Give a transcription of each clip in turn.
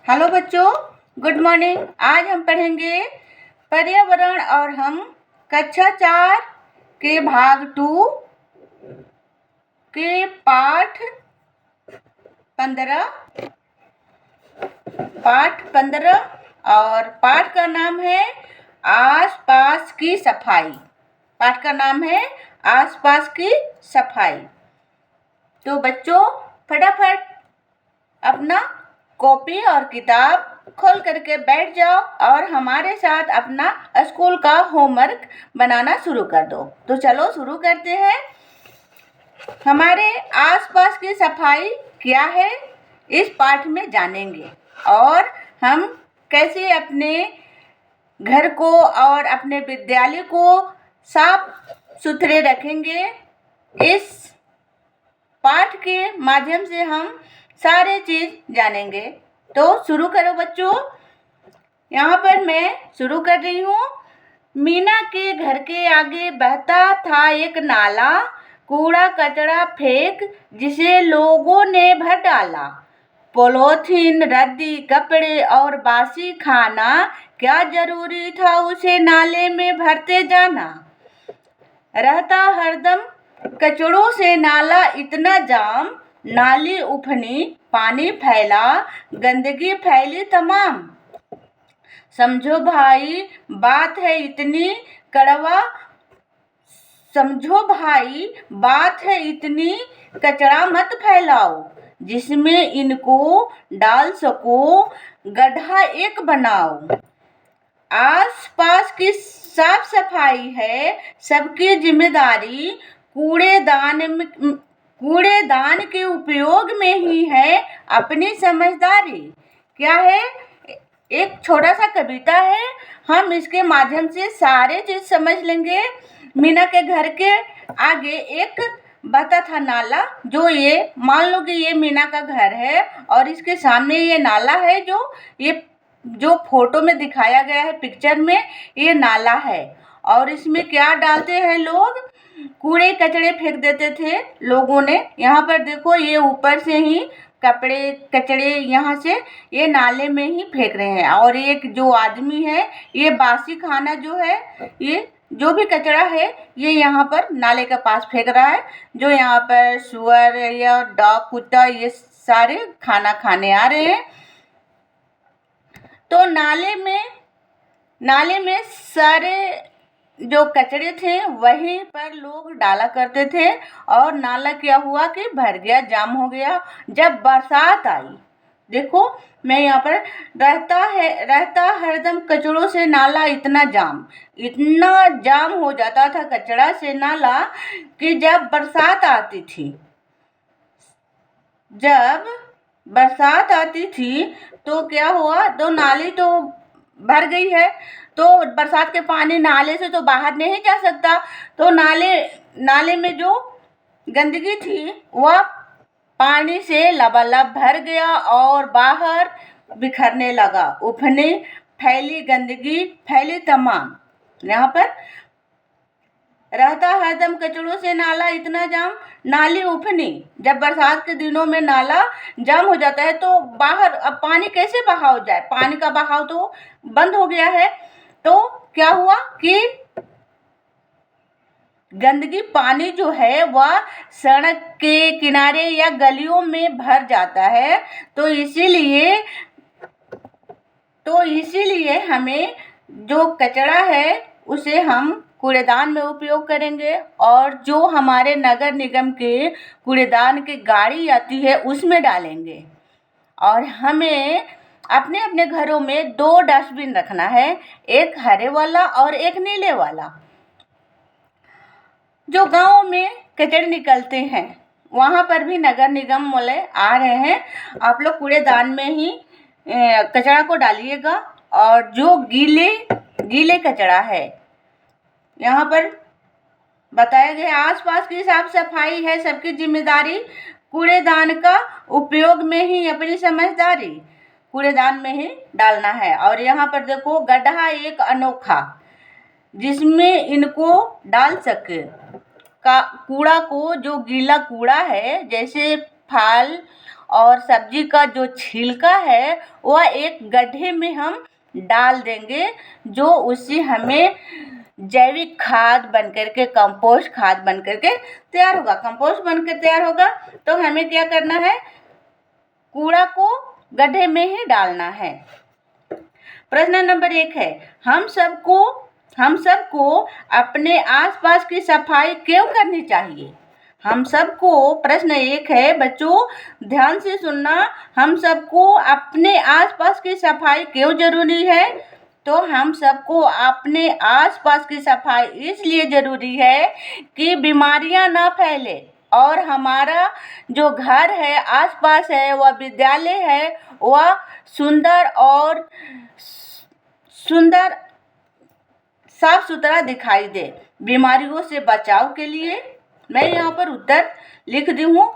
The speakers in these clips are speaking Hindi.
हेलो बच्चों, गुड मॉर्निंग। आज हम पढ़ेंगे पर्यावरण और हम कक्षा 4 के भाग 2 के पाठ 15 और पाठ का नाम है आसपास की सफाई। पाठ का नाम है आसपास की सफाई। तो बच्चों फटाफट अपना कॉपी और किताब खोल करके बैठ जाओ और हमारे साथ अपना स्कूल का होमवर्क बनाना शुरू कर दो। तो चलो शुरू करते हैं। हमारे आसपास की सफाई क्या है इस पाठ में जानेंगे और हम कैसे अपने घर को और अपने विद्यालय को साफ सुथरे रखेंगे। इस पाठ के माध्यम से हम सारे चीज जानेंगे। तो शुरू करो बच्चों। यहाँ पर मैं शुरू कर रही हूँ। मीना के घर के आगे बहता था एक नाला, कूड़ा कचरा फेंक जिसे लोगों ने भर डाला। पॉलीथीन, रद्दी, कपड़े और बासी खाना, क्या जरूरी था उसे नाले में भरते जाना। रहता हरदम कचड़ों से नाला इतना जाम, नाली उफनी, पानी फैला, गंदगी फैली तमाम। समझो भाई बात है इतनी कड़वा, समझो भाई बात है इतनी, कचरा मत फैलाओ, जिसमें इनको डाल सको गड्ढा एक बनाओ। आस पास की साफ सफाई है सबकी जिम्मेदारी, कूड़ेदान के उपयोग में ही है अपनी समझदारी। क्या है? एक छोटा सा कविता है, हम इसके माध्यम से सारे चीज समझ लेंगे। मीना के घर के आगे एक बहता था नाला, जो ये मान लो कि ये मीना का घर है और इसके सामने ये नाला है, जो फोटो में दिखाया गया है पिक्चर में, ये नाला है। और इसमें क्या डालते हैं लोग? कूड़े कचड़े फेंक देते थे लोगों ने। यहाँ पर देखो, ये ऊपर से ही कपड़े कचड़े यहाँ से ये नाले में ही फेंक रहे हैं। और एक जो आदमी है, ये बासी खाना जो है, ये जो भी कचरा है, ये यहाँ पर नाले के पास फेंक रहा है। जो यहाँ पर सुअर या डॉग, कुत्ता, ये सारे खाना खाने आ रहे हैं। तो नाले में सारे जो कचरे थे वहीं पर लोग डाला करते थे और नाला क्या हुआ कि भर गया, जाम हो गया। जब बरसात आई, देखो मैं यहाँ पर रहता हरदम कचड़ों से नाला इतना जाम हो जाता था कचड़ा से नाला कि जब बरसात आती थी तो क्या हुआ, तो नाली तो भर गई है, तो बरसात के पानी नाले से तो बाहर नहीं जा सकता। तो नाले में जो गंदगी थी वह पानी से लबालब भर गया और बाहर बिखरने लगा। उफने फैली, गंदगी फैली तमाम। यहाँ पर रहता हरदम कचड़ों से नाला इतना जाम, नाली उफनी। जब बरसात के दिनों में नाला जाम हो जाता है तो बाहर अब पानी कैसे बहाव जाए? पानी का बहाव तो बंद हो गया है। तो क्या हुआ कि गंदगी पानी जो है वह सड़क के किनारे या गलियों में भर जाता है। तो इसीलिए हमें जो कचरा है उसे हम कूड़ेदान में उपयोग करेंगे और जो हमारे नगर निगम के कूड़ेदान की गाड़ी आती है उसमें डालेंगे। और हमें अपने अपने घरों में 2 डस्टबिन रखना है, एक हरे वाला और एक नीले वाला। जो गांव में कचरे निकलते हैं वहाँ पर भी नगर निगम वाले आ रहे हैं। आप लोग कूड़ेदान में ही कचरा को डालिएगा। और जो गीले कचरा है, यहाँ पर बताया गया आसपास की साफ सफाई है सबकी जिम्मेदारी, कूड़ेदान का उपयोग में ही अपनी समझदारी, कूड़ेदान में ही डालना है। और यहाँ पर देखो गड्ढा एक अनोखा, जिसमें इनको डाल सके का कूड़ा को, जो गीला कूड़ा है जैसे फल और सब्जी का जो छिलका है वह एक गड्ढे में हम डाल देंगे, जो उससे हमें जैविक खाद बनकर के, कंपोस्ट खाद बनकर के तैयार होगा। कंपोस्ट बनकर तैयार होगा तो हमें क्या करना है, कूड़ा को गड्ढे में ही डालना है। प्रश्न नंबर 1 है, हम सबको अपने आसपास की सफाई क्यों करनी चाहिए? हम सबको, प्रश्न 1 है बच्चों, ध्यान से सुनना, हम सबको अपने आसपास की सफाई क्यों जरूरी है? तो हम सबको अपने आसपास की सफाई इसलिए जरूरी है कि बीमारियां ना फैले और हमारा जो घर है, आसपास है, वह विद्यालय है, वह सुंदर साफ सुथरा दिखाई दे। बीमारियों से बचाव के लिए मैं यहाँ पर उत्तर लिख दी हूँ।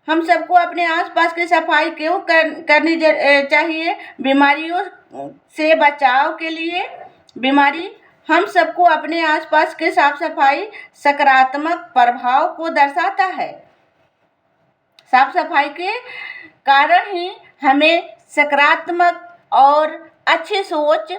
हम सबको अपने आसपास की सफाई क्यों करनी चाहिए? बीमारियों से बचाव के लिए। हम सबको अपने आसपास के साफ सफाई सकारात्मक प्रभाव को दर्शाता है। साफ सफाई के कारण ही हमें सकारात्मक और अच्छी सोच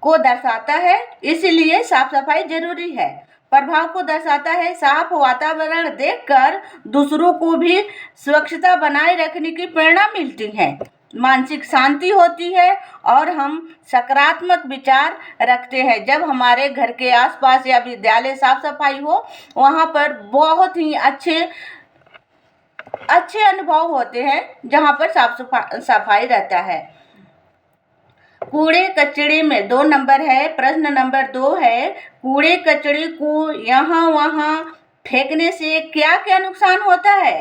को दर्शाता है, इसलिए साफ सफाई जरूरी है। प्रभाव को दर्शाता है, साफ वातावरण देखकर दूसरों को भी स्वच्छता बनाए रखने की प्रेरणा मिलती है, मानसिक शांति होती है और हम सकारात्मक विचार रखते हैं। जब हमारे घर के आसपास या विद्यालय साफ सफाई हो, वहाँ पर बहुत ही अच्छे अनुभव होते हैं जहाँ पर साफ सफाई रहता है। कूड़े कचरे में 2 नंबर है, प्रश्न नंबर 2 है, कूड़े कचरे को यहाँ वहाँ फेंकने से क्या क्या नुकसान होता है?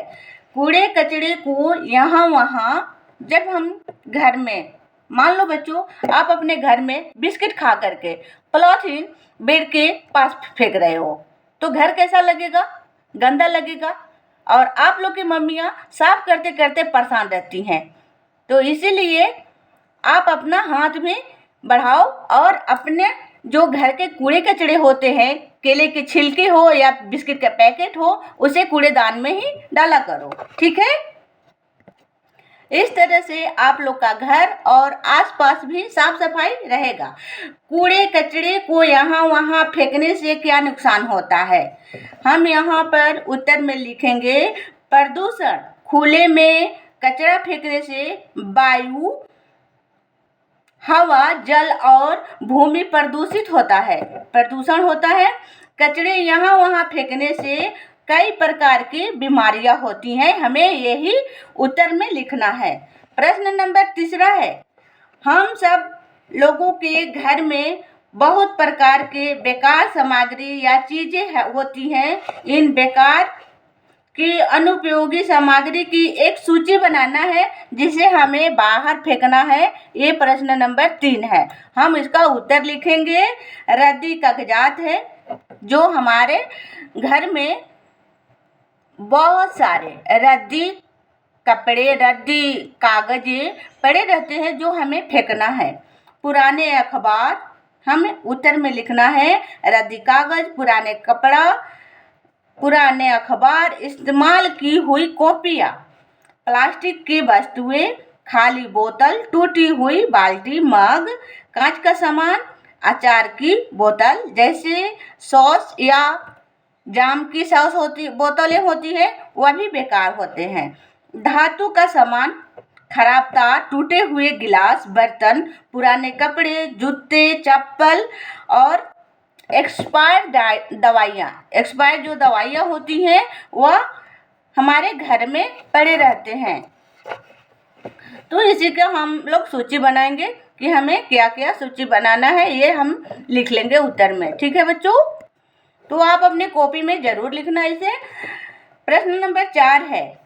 कूड़े कचरे को यहाँ वहाँ, जब हम घर में, मान लो बच्चों आप अपने घर में बिस्किट खा करके पॉलीथीन बेड के पास फेंक रहे हो, तो घर कैसा लगेगा? गंदा लगेगा और आप लोग की मम्मियाँ साफ करते करते परेशान रहती हैं। तो इसीलिए आप अपना हाथ भी बढ़ाओ और अपने जो घर के कूड़े कचरे होते हैं, केले के छिलके हो या बिस्किट का पैकेट हो, उसे कूड़ेदान में ही डाला करो, ठीक है? इस तरह से आप लोग का घर और आसपास भी साफ सफाई रहेगा। कूड़े कचरे को यहाँ वहाँ फेंकने से क्या नुकसान होता है? हम यहाँ पर उत्तर में लिखेंगे, प्रदूषण। खुले में कचरा फेंकने से वायु, हवा, जल और भूमि प्रदूषित होता है, प्रदूषण होता है। कचरे यहाँ वहाँ फेंकने से कई प्रकार की बीमारियां होती हैं, हमें यही उत्तर में लिखना है। प्रश्न नंबर 3 है, हम सब लोगों के घर में बहुत प्रकार के बेकार सामग्री या चीजें होती हैं। इन बेकार की अनुपयोगी सामग्री की एक सूची बनाना है जिसे हमें बाहर फेंकना है। ये प्रश्न नंबर 3 है। हम इसका उत्तर लिखेंगे, रद्दी कागजात है, जो हमारे घर में बहुत सारे रद्दी कपड़े, रद्दी कागज़े पड़े रहते हैं जो हमें फेंकना है। पुराने अखबार, हमें उत्तर में लिखना है रद्दी कागज़, पुराने कपड़ा, पुराने अखबार, इस्तेमाल की हुई कॉपियाँ, प्लास्टिक की वस्तुएं, खाली बोतल, टूटी हुई बाल्टी, मग, कांच का सामान, अचार की बोतल जैसे सॉस या जाम की सॉस बोतलें होती है, वह भी बेकार होते हैं। धातु का सामान, खराब तार, टूटे हुए गिलास, बर्तन, पुराने कपड़े, जूते, चप्पल और एक्सपायर्ड जो दवाइयाँ होती हैं वह हमारे घर में पड़े रहते हैं। तो इसी का हम लोग सूची बनाएंगे कि हमें क्या क्या सूची बनाना है, ये हम लिख लेंगे उत्तर में, ठीक है बच्चों? तो आप अपनी कॉपी में ज़रूर लिखना इसे। प्रश्न नंबर 4 है,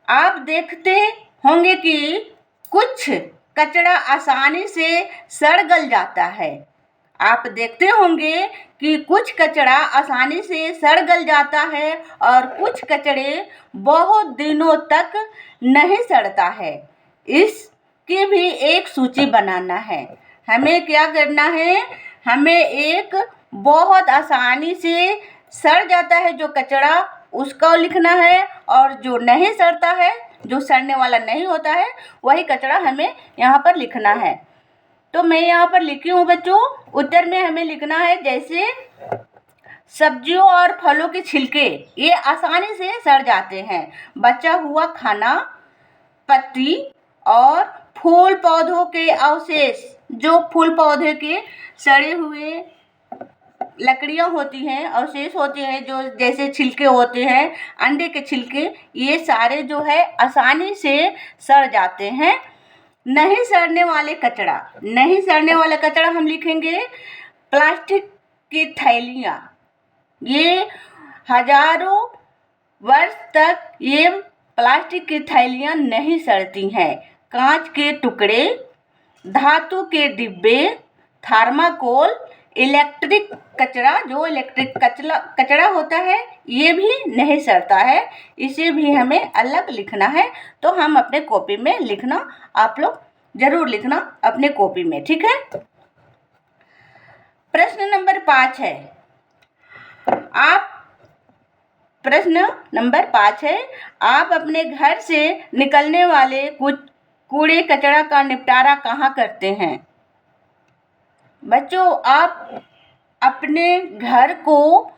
आप देखते होंगे कि कुछ कचरा आसानी से सड़ गल जाता है। आप देखते होंगे कि कुछ कचरा आसानी से सड़ गल जाता है और कुछ कचरे बहुत दिनों तक नहीं सड़ता है। इसकी भी एक सूची बनाना है। हमें क्या करना है, हमें एक बहुत आसानी से सड़ जाता है जो कचरा, उसको लिखना है, और जो नहीं सड़ता है, जो सड़ने वाला नहीं होता है वही कचरा हमें यहाँ पर लिखना है। तो मैं यहाँ पर लिखी हूँ बच्चों। उत्तर में हमें लिखना है जैसे सब्जियों और फलों के छिलके ये आसानी से सड़ जाते हैं। बचा हुआ खाना, पत्ती और फूल पौधों के अवशेष, जो फूल पौधे के सड़े हुए लकड़ियाँ होती हैं, अवशेष होते हैं, जो जैसे छिलके होते हैं, अंडे के छिलके, ये सारे जो है आसानी से सड़ जाते हैं। नहीं सड़ने वाले कचरा, नहीं सड़ने वाला कचरा हम लिखेंगे प्लास्टिक की थैलियाँ। ये हजारों वर्ष तक ये प्लास्टिक की थैलियाँ नहीं सड़ती हैं। कांच के टुकड़े, धातु के डिब्बे, थर्माकोल, इलेक्ट्रिक कचरा, जो इलेक्ट्रिक कचरा होता है ये भी नहीं सड़ता है, इसे भी हमें अलग लिखना है। तो हम अपने कॉपी में लिखना, आप लोग जरूर लिखना अपने कॉपी में, ठीक है। प्रश्न नंबर 5 है, प्रश्न नंबर 5 है, आप अपने घर से निकलने वाले कुछ कूड़े कचरा का निपटारा कहाँ करते हैं? बच्चों, आप अपने घर को,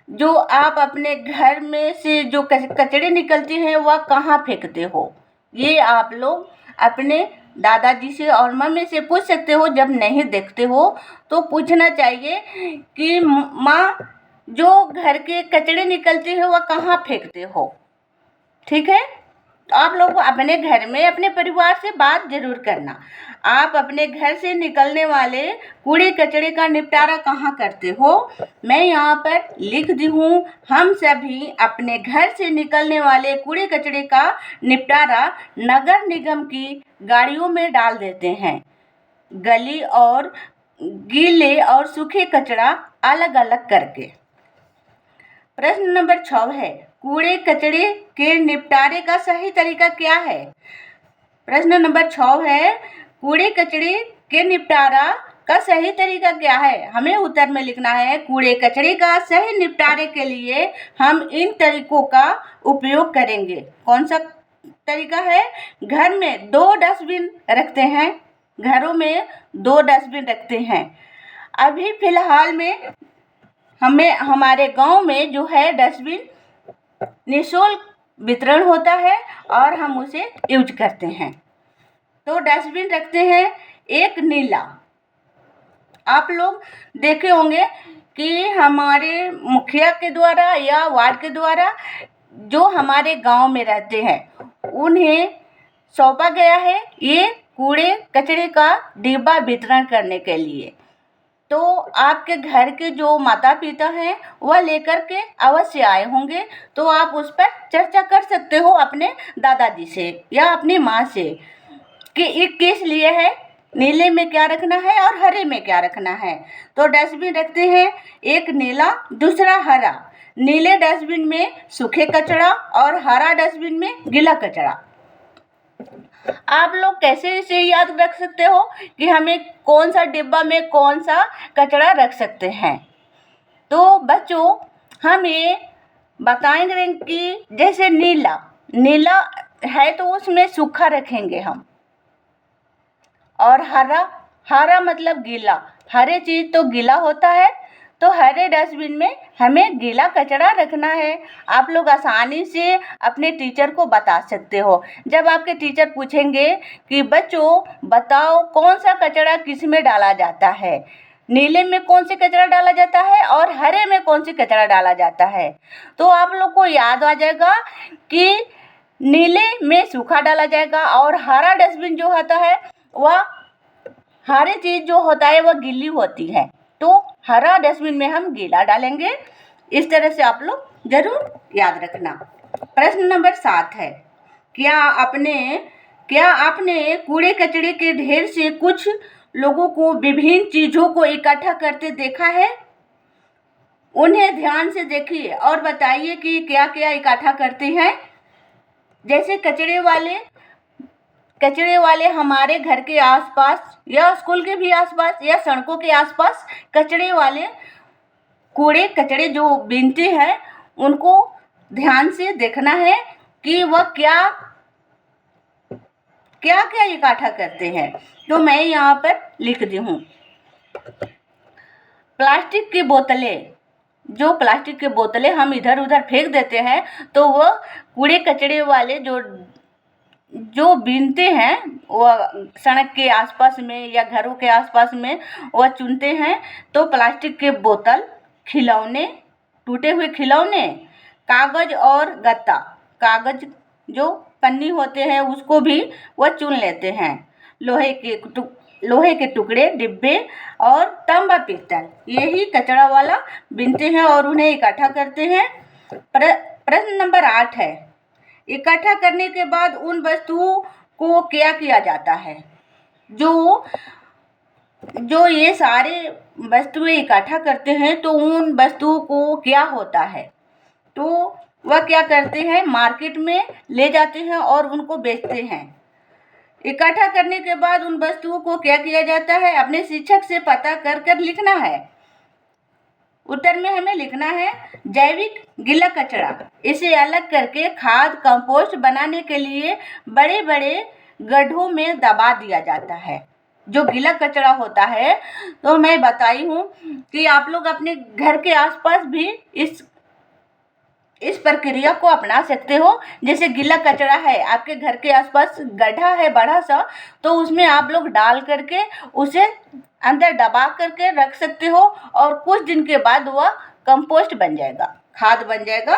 जो आप अपने घर में से जो कचरे निकलते हैं वह कहाँ फेंकते हो? ये आप लोग अपने दादाजी से और मम्मी से पूछ सकते हो। जब नहीं देखते हो तो पूछना चाहिए कि माँ, जो घर के कचरे निकलते हैं वह कहाँ फेंकते हो, ठीक है। तो आप लोग अपने घर में अपने परिवार से बात जरूर करना। आप अपने घर से निकलने वाले कूड़े कचरे का निपटारा कहाँ करते हो? मैं यहाँ पर लिख दी हूँ, हम सभी अपने घर से निकलने वाले कूड़े कचरे का निपटारा नगर निगम की गाड़ियों में डाल देते हैं। गली और गीले और सूखे कचरा अलग अलग करके। प्रश्न नंबर 6 है, कूड़े कचरे के निपटारे का सही तरीका क्या है? प्रश्न नंबर 6 है, कूड़े कचरे के निपटारा का सही तरीका क्या है? हमें उत्तर में लिखना है, कूड़े कचरे का सही निपटारे के लिए हम इन तरीकों का उपयोग करेंगे। कौन सा तरीका है? घर में 2 डस्टबिन रखते हैं, घरों में 2 डस्टबिन रखते हैं। अभी फिलहाल में हमारे गांव में जो है डस्टबिन निःशुल्क वितरण होता है और हम उसे यूज करते हैं। तो डस्टबिन रखते हैं, एक नीला। आप लोग देखे होंगे कि हमारे मुखिया के द्वारा या वार्ड के द्वारा जो हमारे गांव में रहते हैं उन्हें सौंपा गया है ये कूड़े कचरे का डिब्बा वितरण करने के लिए। तो आपके घर के जो माता पिता हैं वह लेकर के अवश्य आए होंगे, तो आप उस पर चर्चा कर सकते हो अपने दादाजी से या अपनी माँ से कि ये किस लिए है, नीले में क्या रखना है और हरे में क्या रखना है। तो डस्टबिन रखते हैं, एक नीला, दूसरा हरा। नीले डस्टबिन में सूखे कचरा और हरा डस्टबिन में गीला कचरा। आप लोग कैसे इसे याद रख सकते हो कि हमें कौन सा डिब्बा में कौन सा कचरा रख सकते हैं? तो बच्चों, हम ये बताएंगे कि जैसे नीला है तो उसमें सूखा रखेंगे हम, और हरा मतलब गीला, हरे चीज़ तो गीला होता है, तो हरे डस्टबिन में हमें गीला कचरा रखना है। आप लोग आसानी से अपने टीचर को बता सकते हो। जब आपके टीचर पूछेंगे कि बच्चों बताओ कौन सा कचरा किस में डाला जाता है, नीले में कौन सी कचरा डाला जाता है और हरे में कौन सी कचरा डाला जाता है, तो आप लोग को याद आ जाएगा कि नीले में सूखा डाला जाएगा और हरा डस्टबिन जो होता है वह हरी चीज़ जो होता है वह गीली होती है, तो हरा डस्टबिन में हम गीला डालेंगे। इस तरह से आप लोग जरूर याद रखना। प्रश्न नंबर 7 है, क्या आपने कूड़े कचरे के ढेर से कुछ लोगों को विभिन्न चीज़ों को इकट्ठा करते देखा है? उन्हें ध्यान से देखिए और बताइए कि क्या क्या इकट्ठा करते हैं। जैसे कचरे वाले हमारे घर के आसपास या स्कूल के भी आसपास या सड़कों के आसपास कचरे वाले कूड़े कचरे जो बीनते हैं उनको ध्यान से देखना है कि वह क्या क्या क्या इकट्ठा करते हैं, तो मैं यहाँ पर लिख दी हूँ। प्लास्टिक की बोतलें, जो प्लास्टिक की बोतलें हम इधर उधर फेंक देते हैं, तो वह कूड़े कचरे वाले जो बीनते हैं, वह सड़क के आसपास में या घरों के आसपास में वह चुनते हैं। तो प्लास्टिक के बोतल, खिलौने, टूटे हुए खिलौने, कागज़ और गत्ता, कागज़ जो पन्नी होते हैं उसको भी वह चुन लेते हैं। लोहे के टुकड़े, डिब्बे और तांबा पीतल, यही कचरा वाला बीनते हैं और उन्हें इकट्ठा करते हैं। प्रश्न नंबर 8 है, इकट्ठा करने के बाद उन वस्तुओं को क्या किया जाता है? जो ये सारे वस्तुएं इकट्ठा करते हैं, तो उन वस्तुओं को क्या होता है? तो वह क्या करते हैं, मार्केट में ले जाते हैं और उनको बेचते हैं। इकट्ठा करने के बाद उन वस्तुओं को क्या किया जाता है? अपने शिक्षक से पता कर कर लिखना है। उत्तर में हमें लिखना है जैविक गीला कचरा, इसे अलग करके खाद कंपोस्ट बनाने के लिए बड़े बड़े गड्ढों में दबा दिया जाता है। जो गीला कचरा होता है, तो मैं बताई हूँ कि आप लोग अपने घर के आसपास भी इस प्रक्रिया को अपना सकते हो। जैसे गीला कचरा है, आपके घर के आसपास गड्ढा है बड़ा सा, तो उसमें आप लोग डाल करके उसे अंदर दबा करके रख सकते हो और कुछ दिन के बाद वह कंपोस्ट बन जाएगा, खाद बन जाएगा।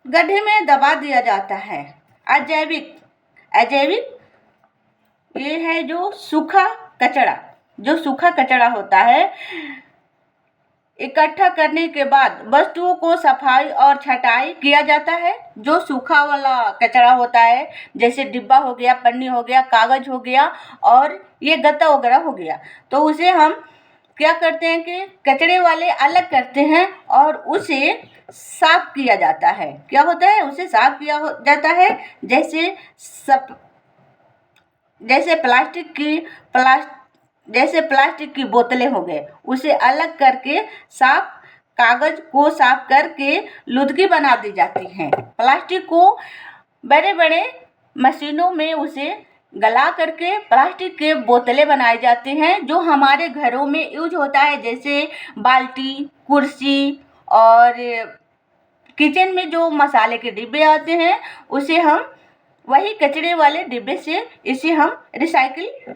गड्ढे में दबा दिया जाता है। अजैविक ये है जो सूखा कचरा होता है। इकट्ठा करने के बाद वस्तुओं को सफाई और छटाई किया जाता है। जो सूखा वाला कचरा होता है, जैसे डिब्बा हो गया, पन्नी हो गया, कागज हो गया और ये गत्ता वगैरह हो गया, तो उसे हम क्या करते हैं कि कचरे वाले अलग करते हैं और उसे साफ किया जाता है। क्या होता है? उसे साफ किया जाता है। जैसे प्लास्टिक की बोतलें हो गए, उसे अलग करके कागज को साफ करके लुदगी बना दी जाती हैं। प्लास्टिक को बड़े बड़े मशीनों में उसे गला करके प्लास्टिक के बोतलें बनाई जाती हैं, जो हमारे घरों में यूज होता है। जैसे बाल्टी, कुर्सी और किचन में जो मसाले के डिब्बे आते हैं, उसे हम वही कचरे वाले डिब्बे से इसे हम रिसाइकिल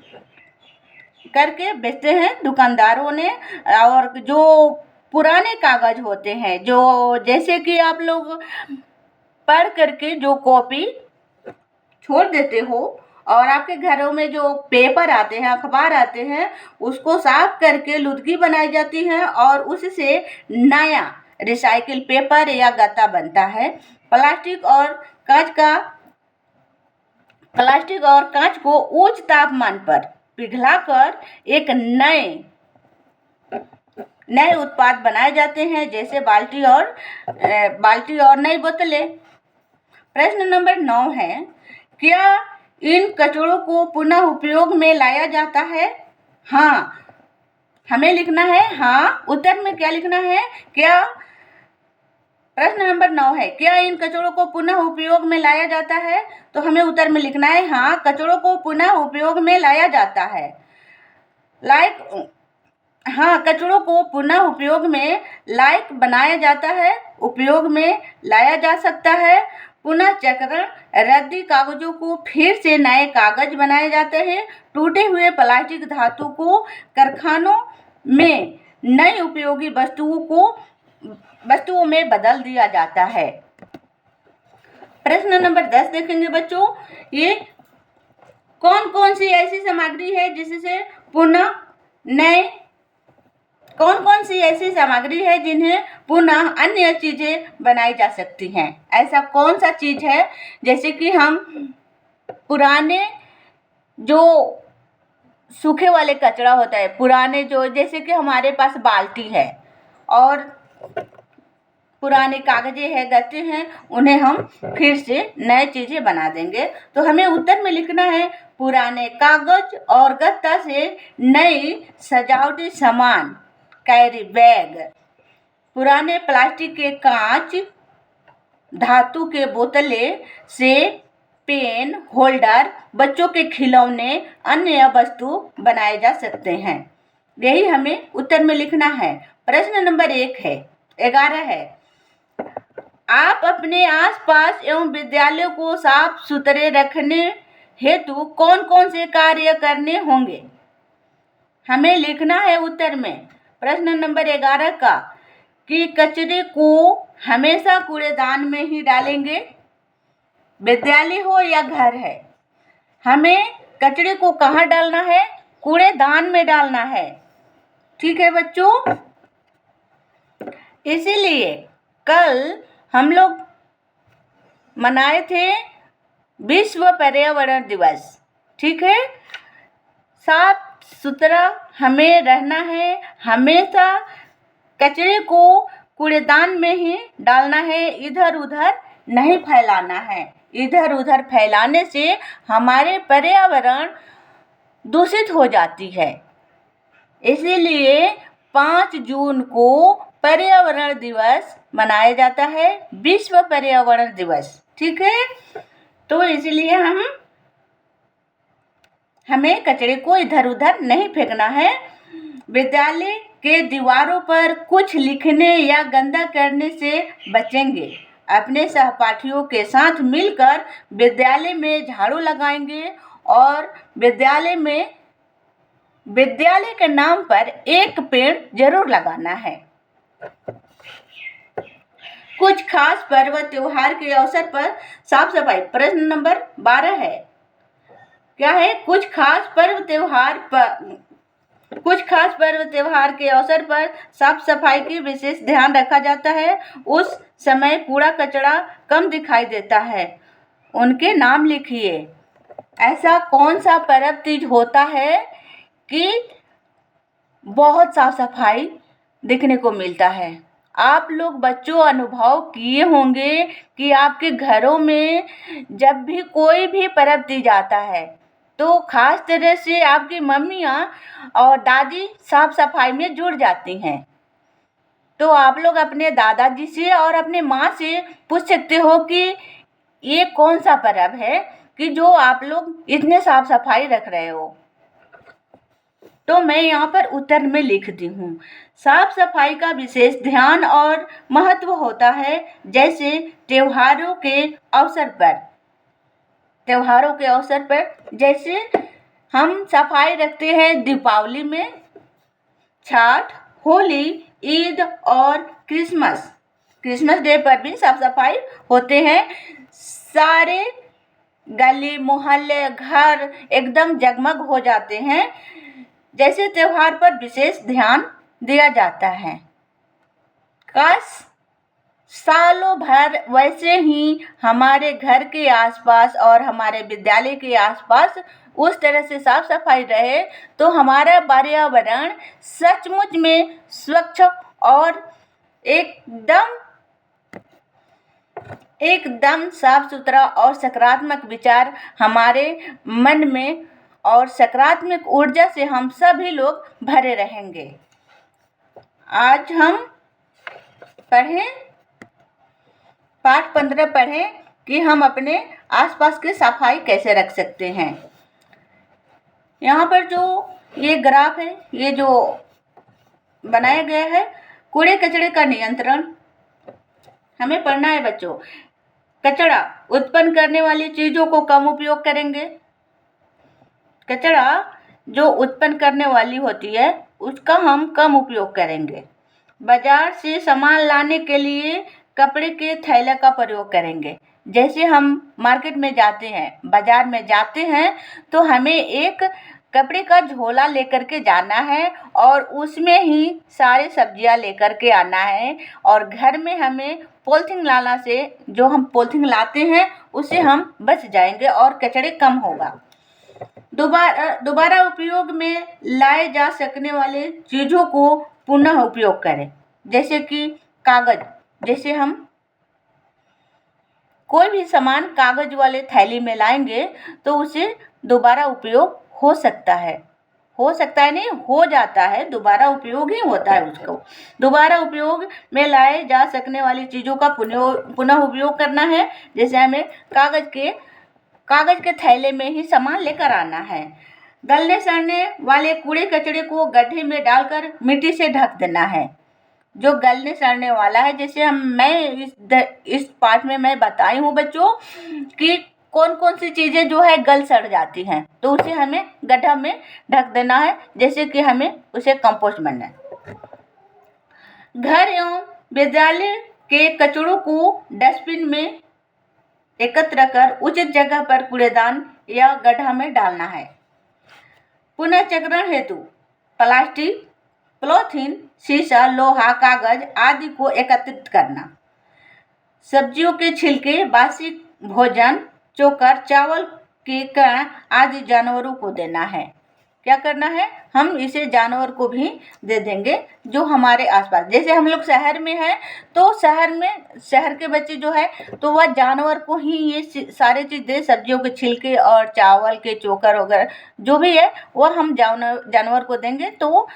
करके बेचते हैं दुकानदारों ने। और जो पुराने कागज होते हैं, जो जैसे कि आप लोग पढ़ करके जो कॉपी छोड़ देते हो और आपके घरों में जो पेपर आते हैं, अखबार आते हैं, उसको साफ करके लुदगी बनाई जाती है और उससे नया रिसाइकिल पेपर या गत्ता बनता है। प्लास्टिक और कांच को उच्च तापमान पर पिघलाकर एक नए उत्पाद बनाए जाते हैं, जैसे बाल्टी और नई बोतलें। प्रश्न नंबर 9 है, क्या इन कचड़ों को पुनः उपयोग में लाया जाता है? हाँ, हमें लिखना है हाँ। उत्तर में क्या लिखना है? प्रश्न नंबर 9 है, क्या इन कचड़ों को पुनः उपयोग में लाया जाता है? तो हमें उत्तर में लिखना है हाँ, कचड़ों को पुनः उपयोग में लाया जाता है। कचड़ों को पुनः उपयोग में लायक बनाया जाता है, उपयोग में लाया जा सकता है। पुनः चक्रण, रद्दी कागजों को फिर से नए कागज बनाए जाते हैं। टूटे हुए प्लास्टिक धातु को कारखानों में नई उपयोगी वस्तुओं में बदल दिया जाता है। प्रश्न नंबर 10 देखेंगे बच्चों, ये कौन कौन सी ऐसी सामग्री है जिससे जिन्हें पुनः अन्य चीजें बनाई जा सकती हैं? ऐसा कौन सा चीज है? जैसे कि हम पुराने जो सूखे वाले कचरा होता है, पुराने जो, जैसे कि हमारे पास बाल्टी है और पुराने कागजे हैं, गत्ते हैं, उन्हें हम फिर से नए चीजें बना देंगे। तो हमें उत्तर में लिखना है पुराने कागज और गत्ता से नई सजावटी सामान, कैरी बैग। पुराने प्लास्टिक के कांच, धातु के बोतलें से पेन, होल्डर, बच्चों के खिलौने, अन्य वस्तु बनाए जा सकते हैं। यही हमें उत्तर में लिखना है। प्रश्न नंबर 11 है, आप अपने आसपास एवं विद्यालय को साफ सुथरे रखने हेतु कौन कौन से कार्य करने होंगे? हमें लिखना है उत्तर में प्रश्न नंबर 11 का कि कचरे को हमेशा कूड़ेदान में ही डालेंगे, विद्यालय हो या घर है। हमें कचरे को कहाँ डालना है? कूड़ेदान में डालना है। ठीक है बच्चों, इसीलिए कल हम लोग मनाए थे विश्व पर्यावरण दिवस। ठीक है, साफ सुथरा हमें रहना है, हमेशा कचरे को कूड़ेदान में ही डालना है, इधर उधर नहीं फैलाना है। इधर उधर फैलाने से हमारे पर्यावरण दूषित हो जाती है। इसीलिए 5 जून को पर्यावरण दिवस मनाया जाता है, विश्व पर्यावरण दिवस। ठीक है, तो इसलिए हमें कचरे को इधर उधर नहीं फेंकना है। विद्यालय के दीवारों पर कुछ लिखने या गंदा करने से बचेंगे। अपने सहपाठियों के साथ मिलकर विद्यालय में झाड़ू लगाएंगे और विद्यालय के नाम पर एक पेड़ जरूर लगाना है। कुछ खास पर्व त्योहार के अवसर पर साफ सफाई। प्रश्न नंबर 12 है, क्या है? कुछ खास पर्व त्योहार के अवसर पर साफ सफाई की विशेष ध्यान रखा जाता है। उस समय कूड़ा कचरा कम दिखाई देता है। उनके नाम लिखिए। ऐसा कौन सा पर्व तीज होता है कि बहुत साफ सफाई दिखने को मिलता है? आप लोग बच्चों अनुभव किए होंगे कि आपके घरों में जब भी कोई भी पर्व तीज आता है तो खास तरह से आपकी मम्मियाँ और दादी साफ सफाई में जुड़ जाती हैं। तो आप लोग अपने दादाजी से और अपने माँ से पूछ सकते हो कि ये कौन सा पर्व है कि जो आप लोग इतने साफ सफाई रख रहे हो। तो मैं यहाँ पर उत्तर में लिख दी हूँ। साफ सफाई का विशेष ध्यान और महत्व होता है, जैसे त्योहारों के अवसर पर जैसे हम सफाई रखते हैं दीपावली में, छठ, होली, ईद और क्रिसमस डे पर भी साफ सफाई होते हैं। सारे गली मोहल्ले घर एकदम जगमग हो जाते हैं। जैसे त्योहार पर विशेष ध्यान दिया जाता है। काश सालों भर वैसे ही हमारे घर के आसपास और हमारे विद्यालय के आसपास उस तरह से साफ सफाई रहे तो हमारा पर्यावरण सचमुच में स्वच्छ और एकदम साफ सुथरा और सकारात्मक विचार हमारे मन में और सकारात्मक ऊर्जा से हम सभी लोग भरे रहेंगे। आज हम पाठ 15 पढ़ें कि हम अपने आसपास की सफाई कैसे रख सकते हैं। यहाँ पर जो ये ग्राफ है, ये जो बनाया गया है, कूड़े कचरे का नियंत्रण हमें पढ़ना है बच्चों। कचरा उत्पन्न करने वाली चीज़ों को कम उपयोग करेंगे। कचरा जो उत्पन्न करने वाली होती है उसका हम कम उपयोग करेंगे। बाजार से सामान लाने के लिए कपड़े के थैले का प्रयोग करेंगे। जैसे हम मार्केट में जाते हैं, बाजार में जाते हैं तो हमें एक कपड़े का झोला लेकर के जाना है और उसमें ही सारी सब्जियां लेकर के आना है। और घर में हमें पॉलीथीन लाना से जो हम पॉलीथीन लाते हैं उससे हम बच जाएंगे और कचरे कम होगा। दोबारा उपयोग में लाए जा सकने वाले चीज़ों को पुनः उपयोग करें। जैसे कि कागज़, जैसे हम कोई भी सामान कागज़ वाले थैली में लाएंगे तो उसे दोबारा उपयोग हो सकता है नहीं, हो जाता है, दोबारा उपयोग ही होता है उसको। दोबारा उपयोग में लाए जा सकने वाली चीज़ों का पुनः उपयोग करना है। जैसे हमें कागज़ के कागज के थैले में ही सामान लेकर आना है। गलने सड़ने वाले कूड़े कचरे को गड्ढे में डालकर मिट्टी से ढक देना है। जो गलने सड़ने वाला है, जैसे मैं इस पार्ट में मैं बताई हूँ बच्चों कि कौन कौन सी चीज़ें जो है गल सड़ जाती हैं, तो उसे हमें गड्ढा में ढक देना है, जैसे कि हमें उसे कंपोस्ट बनना है। घर एवं विद्यालय के कचड़ों को डस्टबिन में एकत्र कर उचित जगह पर कूड़ेदान या गड्ढा में डालना है। पुनर्चक्रण हेतु प्लास्टिक, पॉलीथीन, शीशा, लोहा, कागज आदि को एकत्रित करना। सब्जियों के छिलके, बासी भोजन, चोकर, चावल के कण आदि जानवरों को देना है। क्या करना है? हम इसे जानवर को भी दे देंगे जो हमारे आसपास, जैसे हम लोग शहर में हैं तो शहर के बच्चे जो है तो वह जानवर को ही ये सारे चीज़ दे, सब्जियों के छिलके और चावल के चोकर वगैरह जो भी है वह हम जानवर को देंगे तो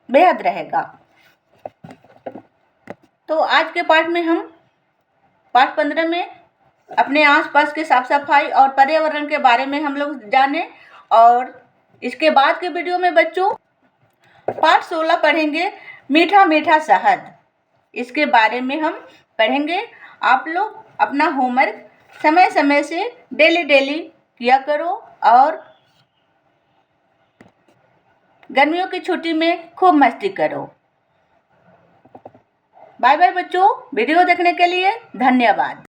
बेहद रहेगा। तो आज के पाठ में हम पाठ 15 में अपने आसपास के साफ सफाई और पर्यावरण के बारे में हम लोग जाने, और इसके बाद के वीडियो में बच्चों पाठ 16 पढ़ेंगे, मीठा मीठा शहद। इसके बारे में हम पढ़ेंगे। आप लोग अपना होमवर्क समय समय से डेली किया करो और गर्मियों की छुट्टी में खूब मस्ती करो। बाय बाय बच्चों, वीडियो देखने के लिए धन्यवाद।